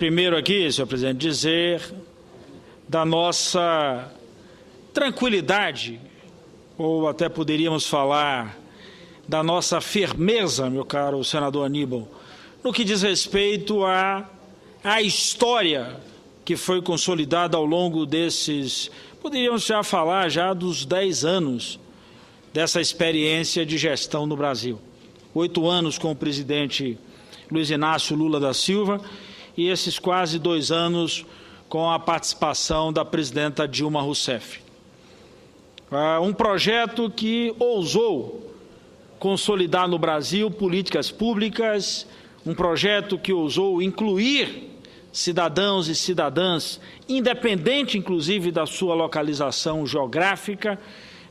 Primeiro aqui, senhor presidente, dizer da nossa tranquilidade, ou até poderíamos falar da nossa firmeza, meu caro senador Aníbal, no que diz respeito à história que foi consolidada ao longo desses, poderíamos já falar já dos 10 anos dessa experiência de gestão no Brasil. 8 anos com o presidente Luiz Inácio Lula da Silva e esses quase 2 anos com a participação da presidenta Dilma Rousseff. Um projeto que ousou consolidar no Brasil políticas públicas, um projeto que ousou incluir cidadãos e cidadãs, independente inclusive da sua localização geográfica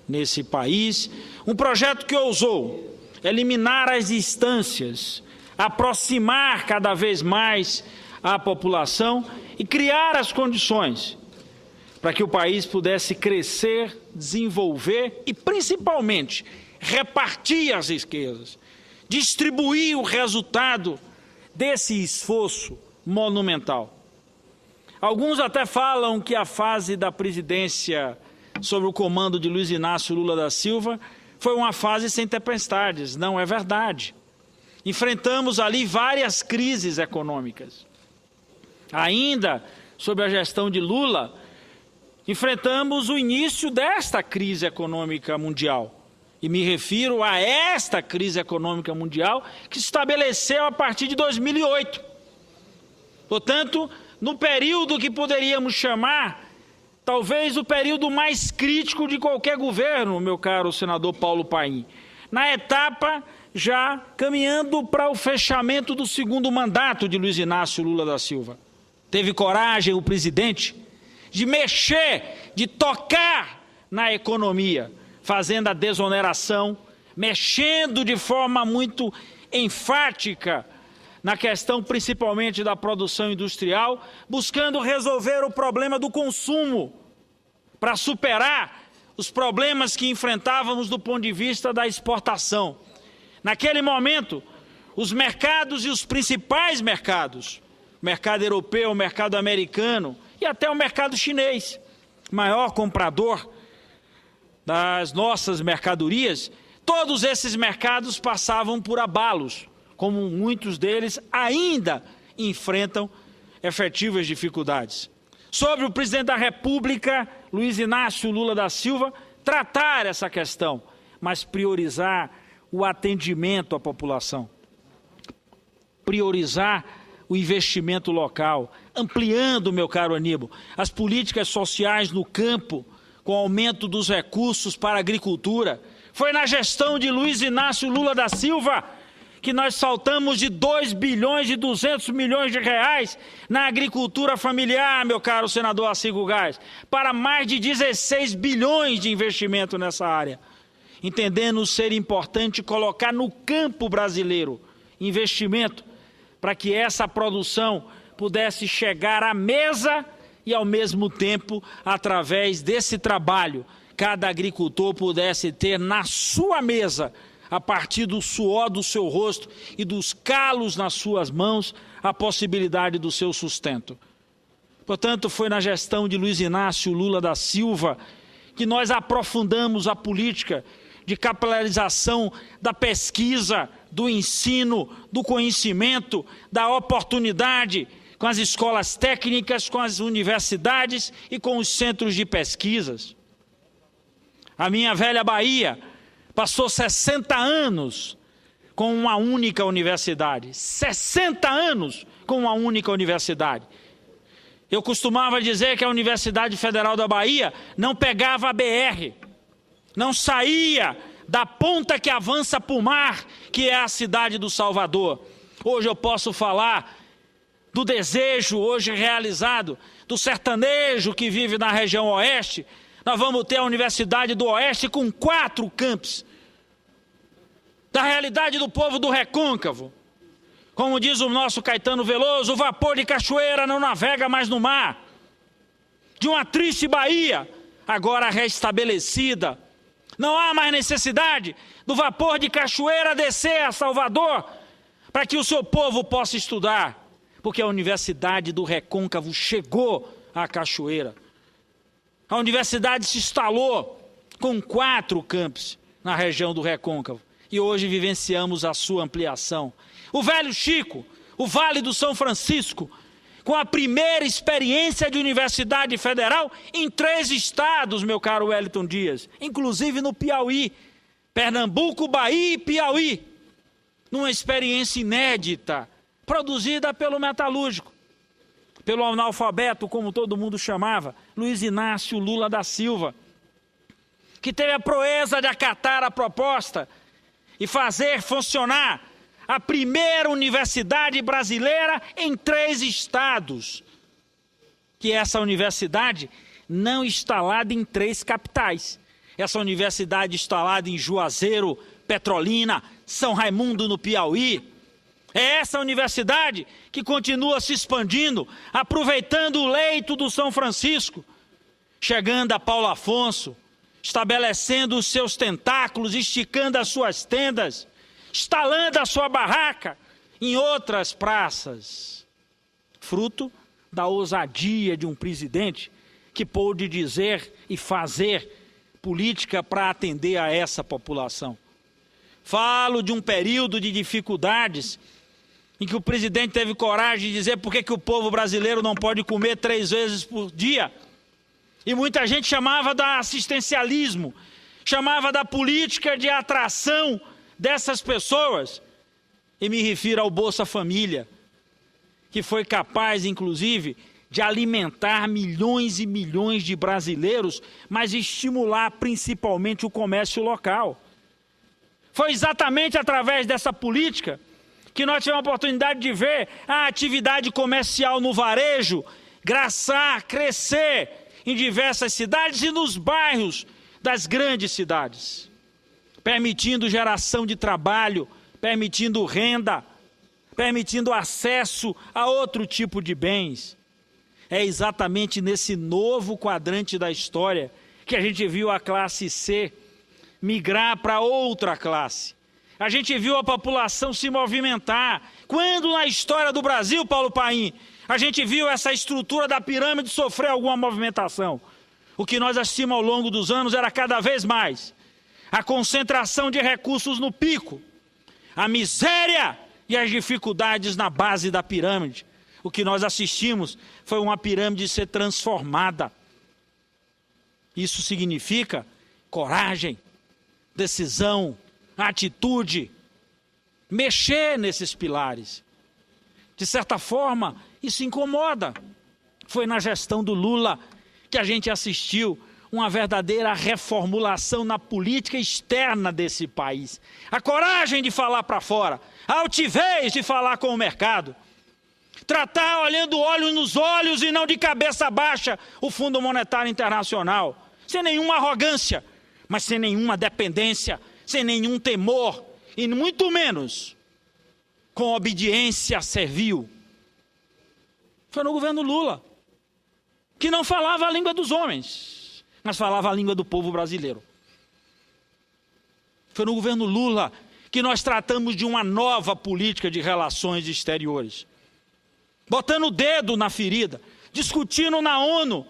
nesse país, um projeto que ousou eliminar as distâncias, aproximar cada vez mais a população e criar as condições para que o país pudesse crescer, desenvolver e, principalmente, repartir as riquezas, distribuir o resultado desse esforço monumental. Alguns até falam que a fase da presidência sob o comando de Luiz Inácio Lula da Silva foi uma fase sem tempestades. Não é verdade. Enfrentamos ali várias crises econômicas. Ainda sob a gestão de Lula, enfrentamos o início desta crise econômica mundial. E me refiro a esta crise econômica mundial que se estabeleceu a partir de 2008. Portanto, no período que poderíamos chamar, talvez o período mais crítico de qualquer governo, meu caro senador Paulo Paim, na etapa já caminhando para o fechamento do 2º mandato de Luiz Inácio Lula da Silva. Teve coragem o presidente de mexer, de tocar na economia, fazendo a desoneração, mexendo de forma muito enfática na questão principalmente da produção industrial, buscando resolver o problema do consumo, para superar os problemas que enfrentávamos do ponto de vista da exportação. Naquele momento, os mercados e os principais mercados, o mercado europeu, o mercado americano e até o mercado chinês, maior comprador das nossas mercadorias, todos esses mercados passavam por abalos, como muitos deles ainda enfrentam efetivas dificuldades. Sobre o presidente da República, Luiz Inácio Lula da Silva, tratar essa questão, mas priorizar o atendimento à população, priorizar o investimento local, ampliando, meu caro Aníbal, as políticas sociais no campo, com aumento dos recursos para a agricultura. Foi na gestão de Luiz Inácio Lula da Silva que nós saltamos de 2 bilhões e 200 milhões de reais na agricultura familiar, meu caro senador Arcigo Gás, para mais de 16 bilhões de investimento nessa área. Entendendo ser importante colocar no campo brasileiro investimento para que essa produção pudesse chegar à mesa e, ao mesmo tempo, através desse trabalho, cada agricultor pudesse ter na sua mesa, a partir do suor do seu rosto e dos calos nas suas mãos, a possibilidade do seu sustento. Portanto, foi na gestão de Luiz Inácio Lula da Silva que nós aprofundamos a política de capilarização da pesquisa, do ensino, do conhecimento, da oportunidade, com as escolas técnicas, com as universidades e com os centros de pesquisas. A minha velha Bahia passou 60 anos com uma única universidade. 60 anos com uma única universidade. Eu costumava dizer que a Universidade Federal da Bahia não pegava a BR, não saía da ponta que avança para o mar, que é a cidade do Salvador. Hoje eu posso falar do desejo hoje realizado do sertanejo que vive na região oeste. Nós vamos ter a Universidade do Oeste com 4 campos. Da realidade do povo do Recôncavo. Como diz o nosso Caetano Veloso, o vapor de Cachoeira não navega mais no mar. De uma triste Bahia, agora restabelecida. Não há mais necessidade do vapor de Cachoeira descer a Salvador para que o seu povo possa estudar, porque a Universidade do Recôncavo chegou à Cachoeira. A universidade se instalou com 4 campos na região do Recôncavo e hoje vivenciamos a sua ampliação. O Velho Chico, o Vale do São Francisco, com a primeira experiência de universidade federal em 3 estados, meu caro Wellington Dias, inclusive no Piauí, Pernambuco, Bahia e Piauí, numa experiência inédita, produzida pelo metalúrgico, pelo analfabeto, como todo mundo chamava, Luiz Inácio Lula da Silva, que teve a proeza de acatar a proposta e fazer funcionar a primeira universidade brasileira em 3 estados. Que essa universidade não instalada em 3 capitais. Essa universidade instalada em Juazeiro, Petrolina, São Raimundo no Piauí. É essa universidade que continua se expandindo, aproveitando o leito do São Francisco, chegando a Paulo Afonso, estabelecendo os seus tentáculos, esticando as suas tendas, instalando a sua barraca em outras praças. Fruto da ousadia de um presidente que pôde dizer e fazer política para atender a essa população. Falo de um período de dificuldades em que o presidente teve coragem de dizer por que o povo brasileiro não pode comer 3 vezes por dia. E muita gente chamava da assistencialismo, chamava da política de atração dessas pessoas. E me refiro ao Bolsa Família, que foi capaz, inclusive, de alimentar milhões e milhões de brasileiros, mas estimular principalmente o comércio local. Foi exatamente através dessa política que nós tivemos a oportunidade de ver a atividade comercial no varejo graçar, crescer em diversas cidades e nos bairros das grandes cidades, permitindo geração de trabalho, permitindo renda, permitindo acesso a outro tipo de bens. É exatamente nesse novo quadrante da história que a gente viu a classe C migrar para outra classe. A gente viu a população se movimentar. Quando na história do Brasil, Paulo Paim, a gente viu essa estrutura da pirâmide sofrer alguma movimentação? O que nós assistimos ao longo dos anos era cada vez mais a concentração de recursos no pico, a miséria e as dificuldades na base da pirâmide. O que nós assistimos foi uma pirâmide ser transformada. Isso significa coragem, decisão, atitude, mexer nesses pilares. De certa forma, isso incomoda. Foi na gestão do Lula que a gente assistiu uma verdadeira reformulação na política externa desse país. A coragem de falar para fora, a altivez de falar com o mercado. Tratar olhando olhos nos olhos e não de cabeça baixa o Fundo Monetário Internacional. Sem nenhuma arrogância, mas sem nenhuma dependência, sem nenhum temor e muito menos com obediência servil. Foi no governo Lula, que não falava a língua dos homens, mas falava a língua do povo brasileiro. Foi no governo Lula que nós tratamos de uma nova política de relações exteriores. Botando o dedo na ferida, discutindo na ONU,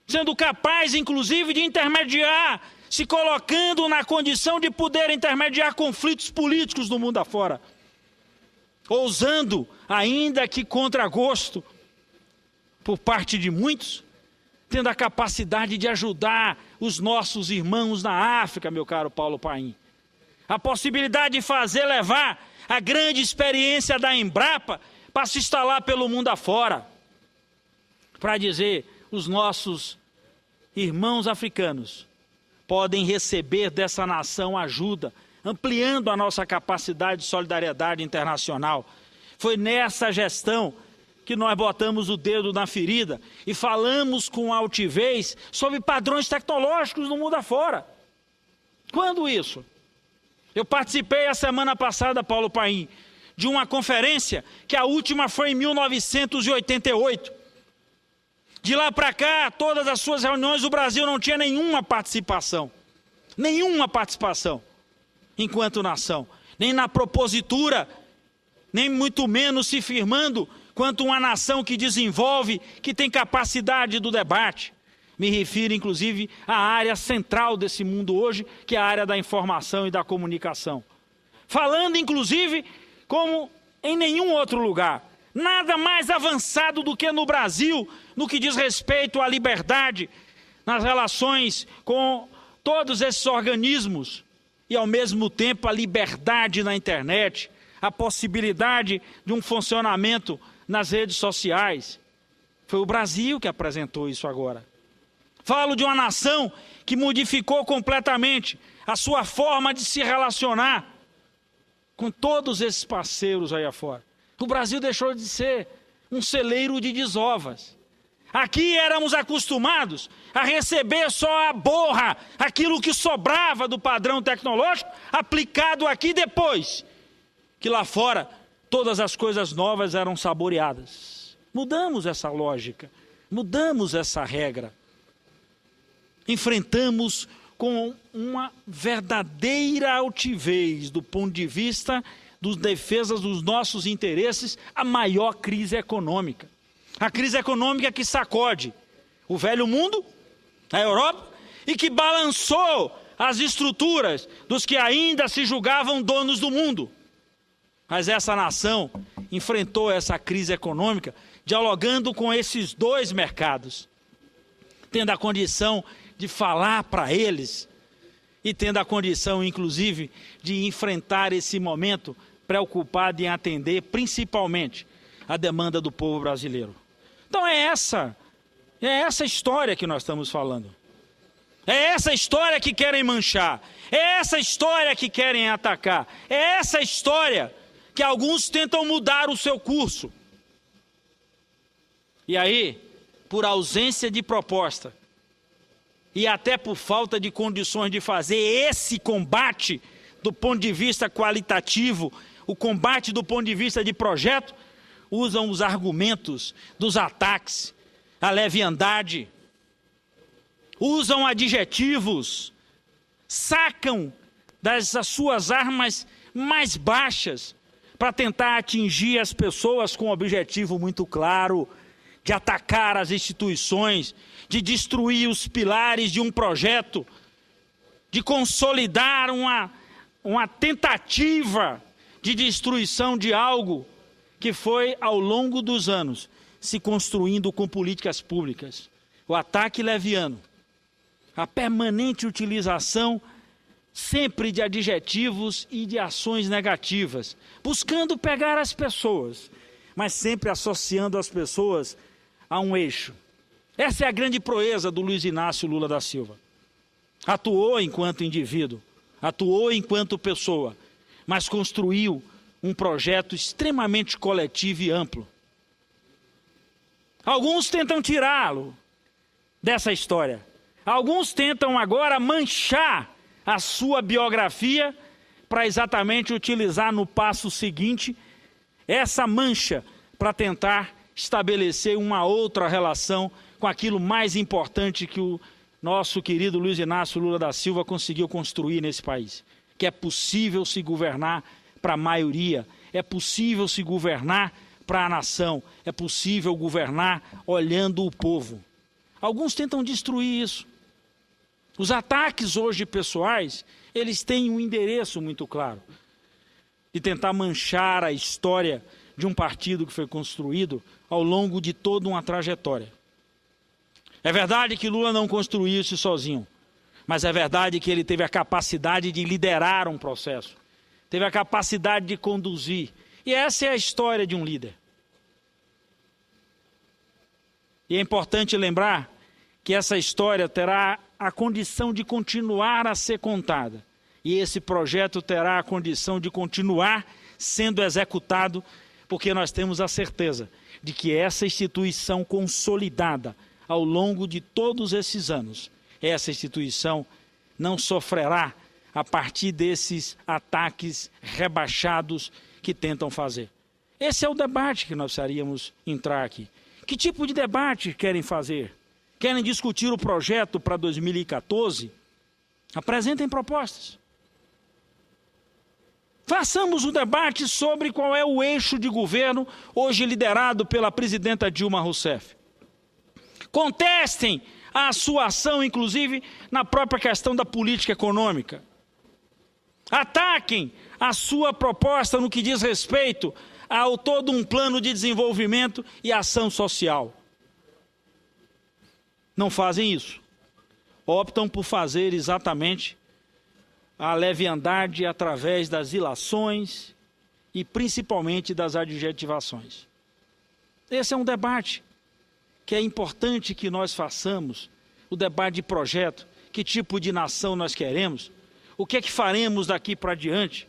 sendo capaz, inclusive, de intermediar, se colocando na condição de poder intermediar conflitos políticos do mundo afora. Ousando, ainda que contra gosto, por parte de muitos, tendo a capacidade de ajudar os nossos irmãos na África, meu caro Paulo Paim. A possibilidade de fazer levar a grande experiência da Embrapa para se instalar pelo mundo afora. Para dizer, os nossos irmãos africanos podem receber dessa nação ajuda, ampliando a nossa capacidade de solidariedade internacional. Foi nessa gestão que nós botamos o dedo na ferida e falamos com altivez sobre padrões tecnológicos no mundo afora. Quando isso? Eu participei a semana passada, Paulo Paim, de uma conferência, que a última foi em 1988. De lá para cá, todas as suas reuniões, o Brasil não tinha nenhuma participação, enquanto nação, nem na propositura, nem muito menos se firmando quanto uma nação que desenvolve, que tem capacidade do debate. Me refiro, inclusive, à área central desse mundo hoje, que é a área da informação e da comunicação. Falando, inclusive, como em nenhum outro lugar. Nada mais avançado do que no Brasil, no que diz respeito à liberdade, nas relações com todos esses organismos, e ao mesmo tempo a liberdade na internet, a possibilidade de um funcionamento nas redes sociais. Foi o Brasil que apresentou isso agora. Falo de uma nação que modificou completamente a sua forma de se relacionar com todos esses parceiros aí afora. O Brasil deixou de ser um celeiro de desovas. Aqui éramos acostumados a receber só a borra, aquilo que sobrava do padrão tecnológico, aplicado aqui depois, que lá fora todas as coisas novas eram saboreadas. Mudamos essa lógica, mudamos essa regra. Enfrentamos com uma verdadeira altivez do ponto de vista das defesas dos nossos interesses, a maior crise econômica. A crise econômica que sacode o velho mundo, a Europa, e que balançou as estruturas dos que ainda se julgavam donos do mundo. Mas essa nação enfrentou essa crise econômica dialogando com esses dois mercados, tendo a condição de falar para eles e tendo a condição, inclusive, de enfrentar esse momento preocupado em atender principalmente a demanda do povo brasileiro. Então é essa história que nós estamos falando. É essa história que querem manchar. É essa história que querem atacar. É essa história que alguns tentam mudar o seu curso. E aí, por ausência de proposta, e até por falta de condições de fazer esse combate do ponto de vista qualitativo, o combate do ponto de vista de projeto, usam os argumentos dos ataques, a leviandade, usam adjetivos, sacam das suas armas mais baixas para tentar atingir as pessoas com um objetivo muito claro, de atacar as instituições, de destruir os pilares de um projeto, de consolidar uma tentativa de destruição de algo que foi, ao longo dos anos, se construindo com políticas públicas. O ataque leviano, a permanente utilização sempre de adjetivos e de ações negativas, buscando pegar as pessoas, mas sempre associando as pessoas a um eixo. Essa é a grande proeza do Luiz Inácio Lula da Silva. Atuou enquanto indivíduo, atuou enquanto pessoa, mas construiu um projeto extremamente coletivo e amplo. Alguns tentam tirá-lo dessa história. Alguns tentam agora manchar a sua biografia para exatamente utilizar no passo seguinte essa mancha para tentar estabelecer uma outra relação com aquilo mais importante que o nosso querido Luiz Inácio Lula da Silva conseguiu construir nesse país, que é possível se governar para a maioria, é possível se governar para a nação, é possível governar olhando o povo. Alguns tentam destruir isso. Os ataques hoje pessoais, eles têm um endereço muito claro, de tentar manchar a história de um partido que foi construído ao longo de toda uma trajetória. É verdade que Lula não construiu isso sozinho, mas é verdade que ele teve a capacidade de liderar um processo, teve a capacidade de conduzir. E essa é a história de um líder. E é importante lembrar que essa história terá a condição de continuar a ser contada. E esse projeto terá a condição de continuar sendo executado, porque nós temos a certeza de que essa instituição consolidada ao longo de todos esses anos, essa instituição não sofrerá a partir desses ataques rebaixados que tentam fazer. Esse é o debate que nós precisaríamos entrar aqui. Que tipo de debate querem fazer? Querem discutir o projeto para 2014? Apresentem propostas. Façamos um debate sobre qual é o eixo de governo hoje liderado pela presidenta Dilma Rousseff. Contestem a sua ação, inclusive, na própria questão da política econômica. Ataquem a sua proposta no que diz respeito ao todo um plano de desenvolvimento e ação social. Não fazem isso. Optam por fazer exatamente a leviandade através das ilações e principalmente das adjetivações. Esse é um debate que é importante que nós façamos, o debate de projeto, que tipo de nação nós queremos, o que é que faremos daqui para diante.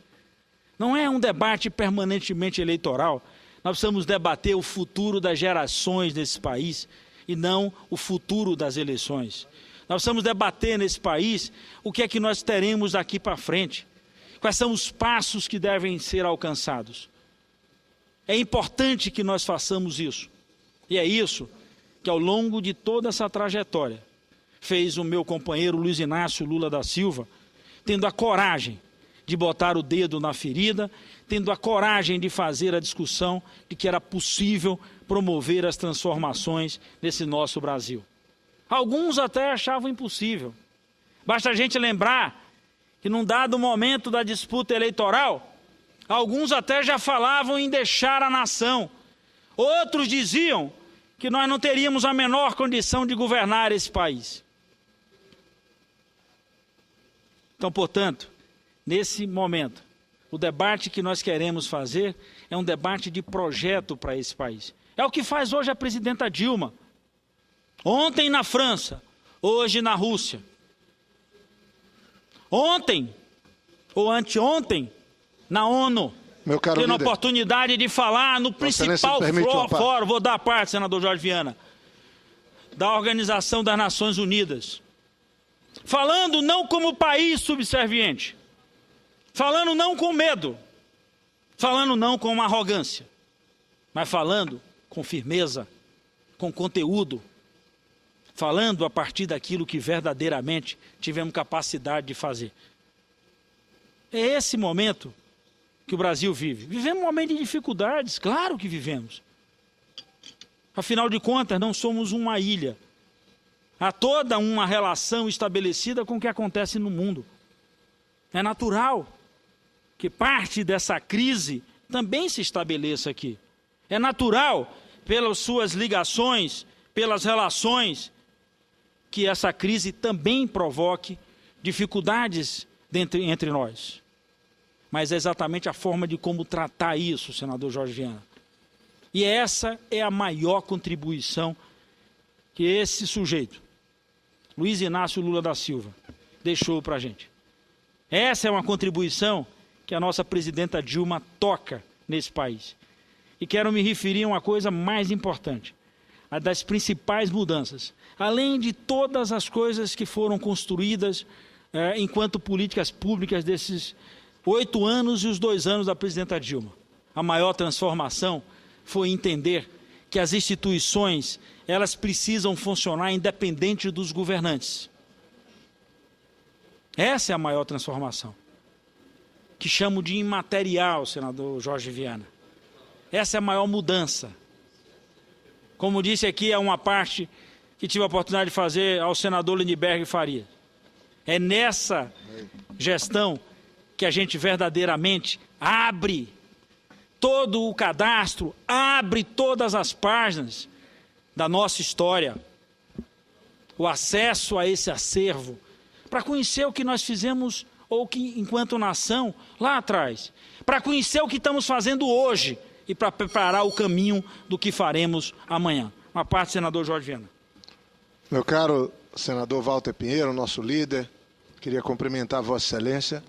Não é um debate permanentemente eleitoral, nós precisamos debater o futuro das gerações desse país e não o futuro das eleições. Nós precisamos debater nesse país o que é que nós teremos daqui para frente, quais são os passos que devem ser alcançados. É importante que nós façamos isso, e é isso que ao longo de toda essa trajetória fez o meu companheiro Luiz Inácio Lula da Silva, tendo a coragem de botar o dedo na ferida, tendo a coragem de fazer a discussão de que era possível promover as transformações nesse nosso Brasil. Alguns até achavam impossível. Basta a gente lembrar que num dado momento da disputa eleitoral, alguns até já falavam em deixar a nação. Outros diziam que nós não teríamos a menor condição de governar esse país. Então, portanto, nesse momento, o debate que nós queremos fazer é um debate de projeto para esse país. É o que faz hoje a presidenta Dilma. Ontem na França, hoje na Rússia. Ontem, ou anteontem, na ONU. Meu caro tendo a líder, oportunidade de falar no principal fórum, vou dar parte, senador Jorge Viana, da Organização das Nações Unidas. Falando não como país subserviente, falando não com medo, falando não com arrogância, mas falando com firmeza, com conteúdo, falando a partir daquilo que verdadeiramente tivemos capacidade de fazer. É esse momento que o Brasil vive. Vivemos um momento de dificuldades, claro que vivemos. Afinal de contas, não somos uma ilha. Há toda uma relação estabelecida com o que acontece no mundo. É natural que parte dessa crise também se estabeleça aqui. É natural, pelas suas ligações, pelas relações, que essa crise também provoque dificuldades entre nós. Mas é exatamente a forma de como tratar isso, senador Jorge Viana. E essa é a maior contribuição que esse sujeito, Luiz Inácio Lula da Silva, deixou para a gente. Essa é uma contribuição que a nossa presidenta Dilma toca nesse país. E quero me referir a uma coisa mais importante, a das principais mudanças. Além de todas as coisas que foram construídas enquanto políticas públicas desses 8 anos e os 2 anos da presidenta Dilma. A maior transformação foi entender que as instituições, elas precisam funcionar independente dos governantes. Essa é a maior transformação, que chamo de imaterial, senador Jorge Viana. Essa é a maior mudança. Como disse aqui, é uma parte que tive a oportunidade de fazer ao senador Lindbergh Faria. É nessa gestão que a gente verdadeiramente abre todo o cadastro, abre todas as páginas da nossa história, o acesso a esse acervo, para conhecer o que nós fizemos, ou que enquanto nação, lá atrás, para conhecer o que estamos fazendo hoje e para preparar o caminho do que faremos amanhã. Uma parte, senador Jorge Viana. Meu caro senador Walter Pinheiro, nosso líder, queria cumprimentar Vossa Excelência,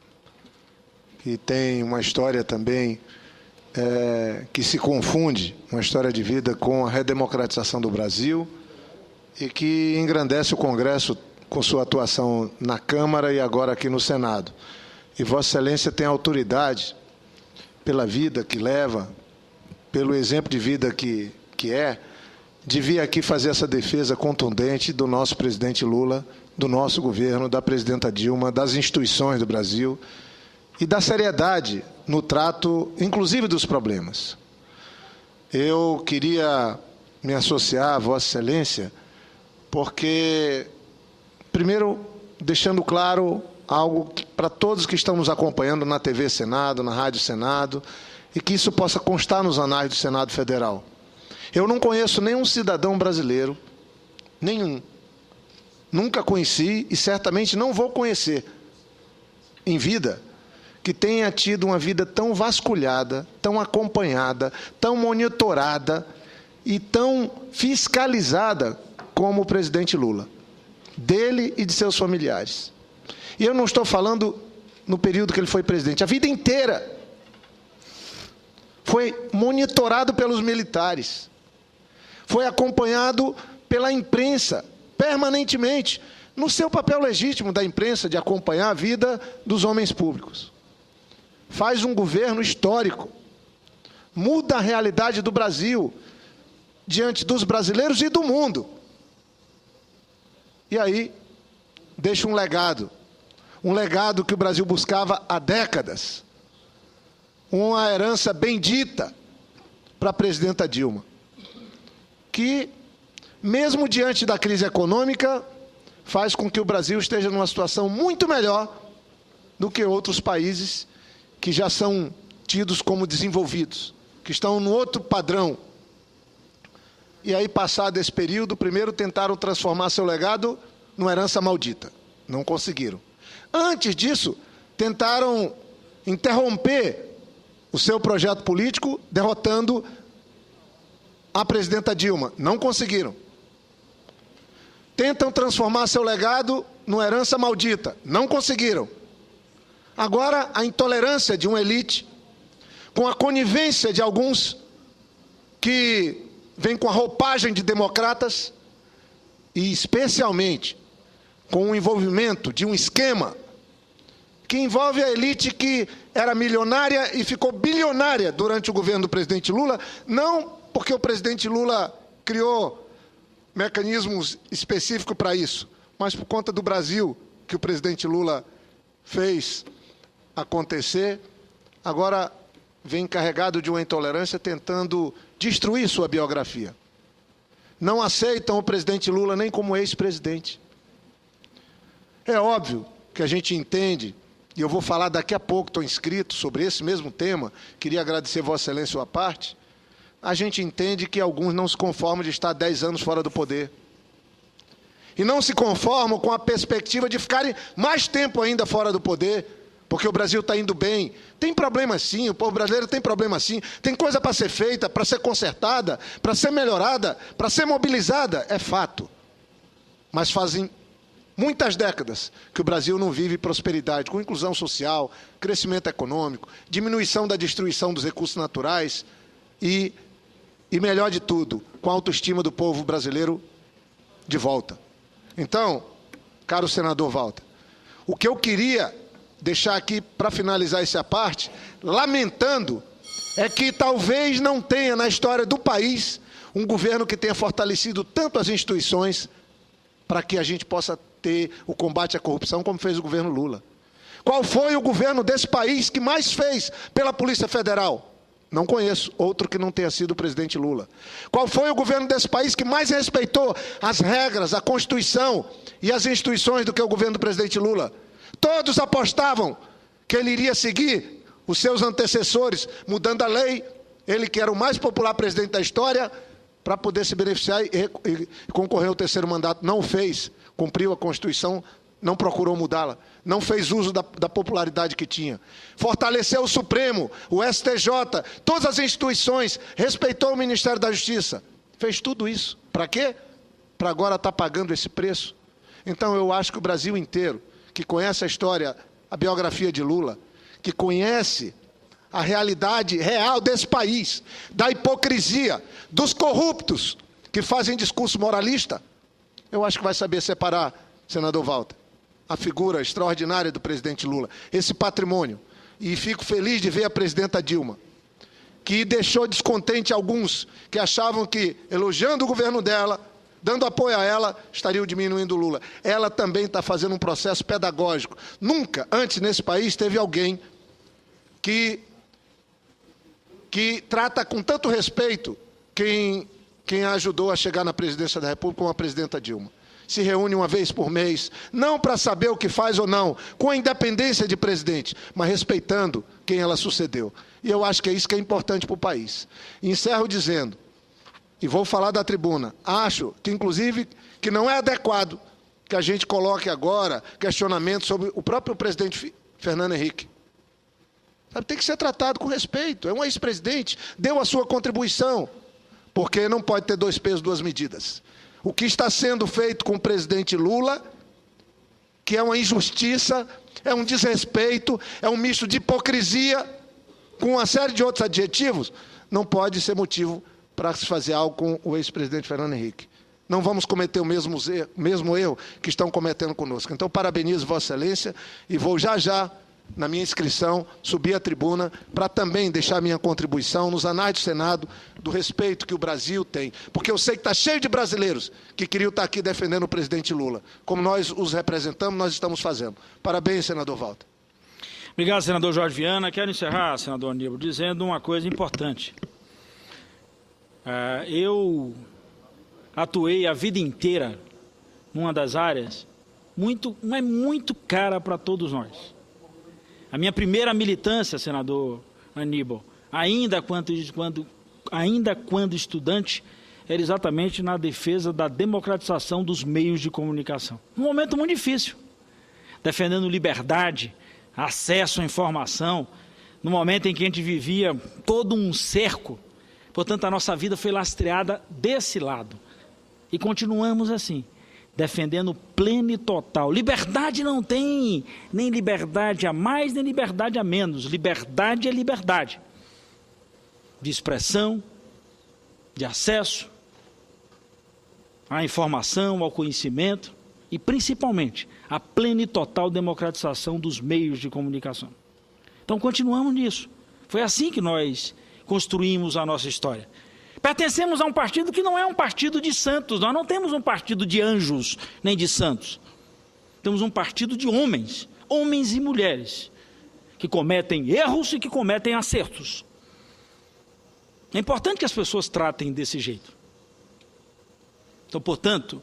que tem uma história também que se confunde, uma história de vida com a redemocratização do Brasil e que engrandece o Congresso com sua atuação na Câmara e agora aqui no Senado. E Vossa Excelência tem autoridade pela vida que leva, pelo exemplo de vida que é, de vir aqui fazer essa defesa contundente do nosso presidente Lula, do nosso governo, da presidenta Dilma, das instituições do Brasil e da seriedade no trato, inclusive dos problemas. Eu queria me associar a Vossa Excelência porque, primeiro, deixando claro algo para todos que estão nos acompanhando na TV Senado, na Rádio Senado, e que isso possa constar nos anais do Senado Federal. Eu não conheço nenhum cidadão brasileiro, nenhum, nunca conheci e certamente não vou conhecer em vida, que tenha tido uma vida tão vasculhada, tão acompanhada, tão monitorada e tão fiscalizada como o presidente Lula, dele e de seus familiares. E eu não estou falando no período que ele foi presidente, a vida inteira foi monitorado pelos militares, foi acompanhado pela imprensa, permanentemente, no seu papel legítimo da imprensa de acompanhar a vida dos homens públicos. Faz um governo histórico, muda a realidade do Brasil, diante dos brasileiros e do mundo. E aí, deixa um legado que o Brasil buscava há décadas, uma herança bendita para a presidenta Dilma, que, mesmo diante da crise econômica, faz com que o Brasil esteja numa situação muito melhor do que outros países que já são tidos como desenvolvidos, que estão no outro padrão. E aí, passado esse período, primeiro tentaram transformar seu legado numa herança maldita. Não conseguiram. Antes disso, tentaram interromper o seu projeto político, derrotando a presidenta Dilma. Não conseguiram. Tentam transformar seu legado numa herança maldita. Não conseguiram. Agora, a intolerância de uma elite, com a conivência de alguns que vêm com a roupagem de democratas, e especialmente com o envolvimento de um esquema que envolve a elite que era milionária e ficou bilionária durante o governo do presidente Lula, não porque o presidente Lula criou mecanismos específicos para isso, mas por conta do Brasil que o presidente Lula fez acontecer, agora vem carregado de uma intolerância tentando destruir sua biografia. Não aceitam o presidente Lula nem como ex-presidente. É óbvio que a gente entende, e eu vou falar daqui a pouco, estou inscrito sobre esse mesmo tema, queria agradecer Vossa Excelência a parte, a gente entende que alguns não se conformam de estar 10 anos fora do poder. E não se conformam com a perspectiva de ficarem mais tempo ainda fora do poder, porque o Brasil está indo bem. Tem problema sim, o povo brasileiro tem problema sim, tem coisa para ser feita, para ser consertada, para ser melhorada, para ser mobilizada, é fato. Mas fazem muitas décadas que o Brasil não vive prosperidade, com inclusão social, crescimento econômico, diminuição da destruição dos recursos naturais e melhor de tudo, com a autoestima do povo brasileiro de volta. Então, caro senador Walter, o que eu queria deixar aqui para finalizar essa parte, lamentando, é que talvez não tenha na história do país um governo que tenha fortalecido tanto as instituições para que a gente possa ter o combate à corrupção como fez o governo Lula. Qual foi o governo desse país que mais fez pela Polícia Federal? Não conheço outro que não tenha sido o presidente Lula. Qual foi o governo desse país que mais respeitou as regras, a Constituição e as instituições do que o governo do presidente Lula? Todos apostavam que ele iria seguir os seus antecessores, mudando a lei, ele que era o mais popular presidente da história, para poder se beneficiar e concorrer ao terceiro mandato. Não o fez, cumpriu a Constituição, não procurou mudá-la, não fez uso da popularidade que tinha. Fortaleceu o Supremo, o STJ, todas as instituições, respeitou o Ministério da Justiça. Fez tudo isso. Para quê? Para agora estar pagando esse preço. Então eu acho que o Brasil inteiro, que conhece a história, a biografia de Lula, que conhece a realidade real desse país, da hipocrisia, dos corruptos que fazem discurso moralista, eu acho que vai saber separar, senador Walter, a figura extraordinária do presidente Lula, esse patrimônio. E fico feliz de ver a presidenta Dilma, que deixou descontente alguns que achavam que, elogiando o governo dela, dando apoio a ela, estariam diminuindo o Lula. Ela também está fazendo um processo pedagógico. Nunca antes nesse país teve alguém que trata com tanto respeito quem a ajudou a chegar na presidência da República, como a presidenta Dilma. Se reúne uma vez por mês, não para saber o que faz ou não, com a independência de presidente, mas respeitando quem ela sucedeu. E eu acho que é isso que é importante para o país. Encerro dizendo, e vou falar da tribuna, acho que, inclusive, que não é adequado que a gente coloque agora questionamentos sobre o próprio presidente Fernando Henrique. Tem que ser tratado com respeito. É um ex-presidente, deu a sua contribuição, porque não pode ter dois pesos, duas medidas. O que está sendo feito com o presidente Lula, que é uma injustiça, é um desrespeito, é um misto de hipocrisia, com uma série de outros adjetivos, não pode ser motivo para se fazer algo com o ex-presidente Fernando Henrique. Não vamos cometer o mesmo erro que estão cometendo conosco. Então, parabenizo Vossa Excelência e vou já, na minha inscrição, subir à tribuna para também deixar minha contribuição nos anais do Senado do respeito que o Brasil tem. Porque eu sei que está cheio de brasileiros que queriam estar aqui defendendo o presidente Lula. Como nós os representamos, nós estamos fazendo. Parabéns, senador Walter. Obrigado, senador Jorge Viana. Quero encerrar, senador Aníbal, dizendo uma coisa importante. Eu atuei a vida inteira numa das áreas muito cara para todos nós. A minha primeira militância, senador Aníbal, ainda quando estudante, era exatamente na defesa da democratização dos meios de comunicação. Um momento muito difícil, defendendo liberdade, acesso à informação, no momento em que a gente vivia todo um cerco. Portanto, a nossa vida foi lastreada desse lado. E continuamos assim, defendendo pleno e total. Liberdade não tem nem liberdade a mais, nem liberdade a menos. Liberdade é liberdade. De expressão, de acesso à informação, ao conhecimento e, principalmente, a plena e total democratização dos meios de comunicação. Então, continuamos nisso. Foi assim que nós construímos a nossa história. Pertencemos a um partido que não é um partido de santos. Nós não temos um partido de anjos, nem de santos. Temos um partido de homens, homens e mulheres, que cometem erros e que cometem acertos. É importante que as pessoas tratem desse jeito. Então, portanto,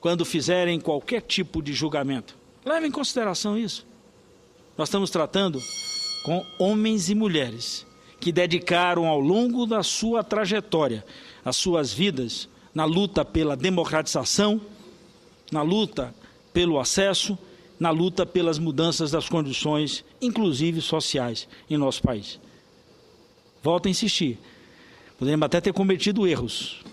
quando fizerem qualquer tipo de julgamento, levem em consideração isso. Nós estamos tratando com homens e mulheres que dedicaram ao longo da sua trajetória as suas vidas na luta pela democratização, na luta pelo acesso, na luta pelas mudanças das condições, inclusive sociais, em nosso país. Volto a insistir, poderíamos até ter cometido erros.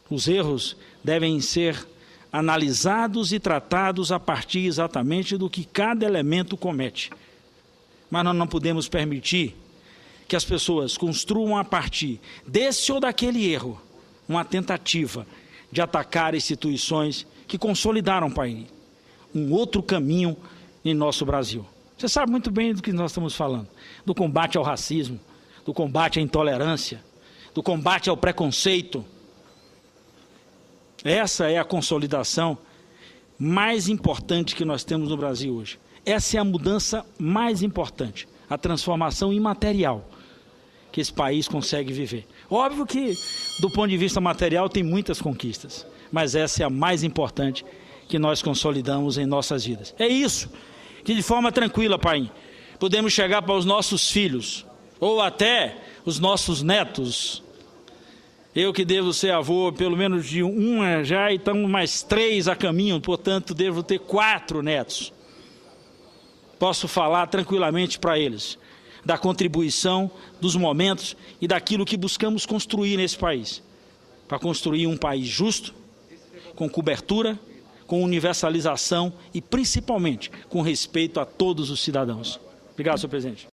Os erros devem ser analisados e tratados a partir exatamente do que cada elemento comete. Mas nós não podemos permitir que as pessoas construam a partir desse ou daquele erro uma tentativa de atacar instituições que consolidaram o país, um outro caminho em nosso Brasil. Você sabe muito bem do que nós estamos falando, do combate ao racismo, do combate à intolerância, do combate ao preconceito. Essa é a consolidação mais importante que nós temos no Brasil hoje. Essa é a mudança mais importante, a transformação imaterial que esse país consegue viver. Óbvio que, do ponto de vista material, tem muitas conquistas, mas essa é a mais importante que nós consolidamos em nossas vidas. É isso que, de forma tranquila, pai, podemos chegar para os nossos filhos, ou até os nossos netos. Eu que devo ser avô, pelo menos de uma já, e estamos mais 3 a caminho, portanto, devo ter 4 netos. Posso falar tranquilamente para eles da contribuição, dos momentos e daquilo que buscamos construir nesse país, para construir um país justo, com cobertura, com universalização e, principalmente, com respeito a todos os cidadãos. Obrigado, senhor presidente.